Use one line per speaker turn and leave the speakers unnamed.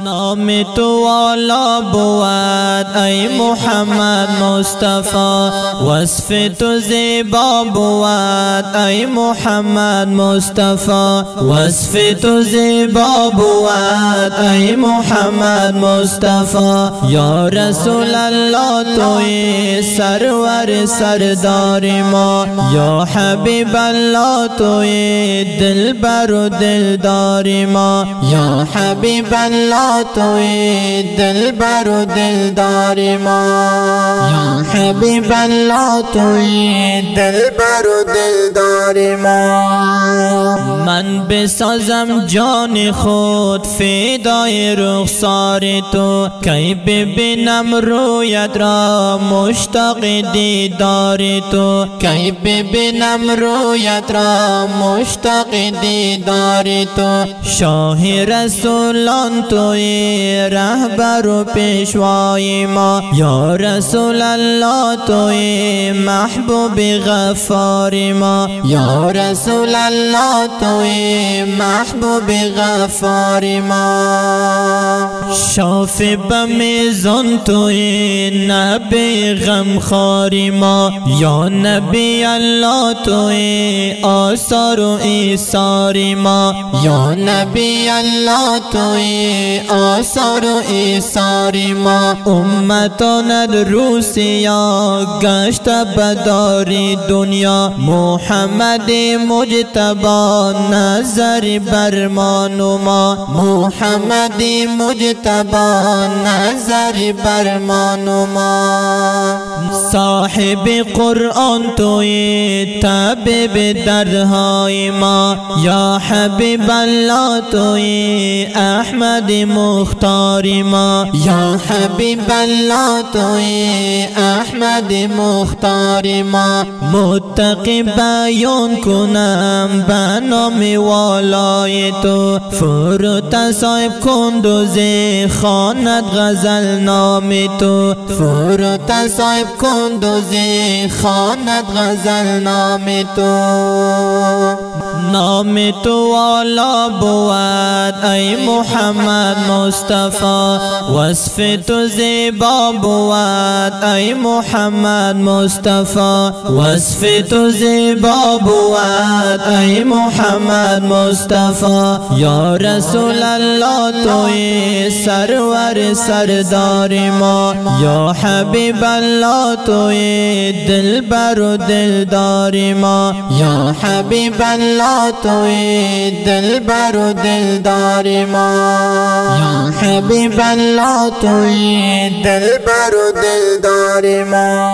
نام تو والا بود ای محمد مصطفی، وصف تو زیبا بود ای محمد مصطفی، وصف تو زیبا بود ای محمد مصطفی. یا رسول الله توی سرور سردار ما، یا حبیب الله توی دلبر و دلدار ما، یا حبیب الله توی دلبر و دلدار ما، یا حبیب الله توی دلبر و دلدار ما. من بسازم جان خود فدای رخسار تو، کی ببینم رویت را مشتاق دیدار تو، کی ببینم رویت را مشتاق دیدار تو. شاه رسولان توی رهبر و پیشوای ما، یا رسول الله توی محبوب غفار ما، یا رسول الله توی محبوب غفار ما. شافی بمیزان توی نبی غمخوار ما، یا نبی الله توی آثار و ایثار ما، یا نبی الله توی آثار و ایثار ما. امتان روسیا گشت بداری دنیا، محمد مجتبی نظر برمان ما، محمد مجتبی نظر برمان ما. صاحب قرآن توی طبیب دردهای ما، یا حبیب الله توی احمد مختار ما، یا حبیب الله توی احمد مختار ما. متقی بیان کنم به نام والای تو، فرود صاحب کندوزی خواند غزل نام تو، فرود صاحب کندوزی خواند غزل نام تو. نام تو والا بود ای محمد مصطفی، وصف تو زیبا بود ای محمد مصطفی، وصف تو زیبا بود ای محمد مصطفی. یا رسول الله توی سرور سردار ما، یا حبیب الله توی دلبر و دلدار ما، یا حبیب الله توی دلبر و دلدار ما، یا حبیب الله توی دلبر و دلدار ما.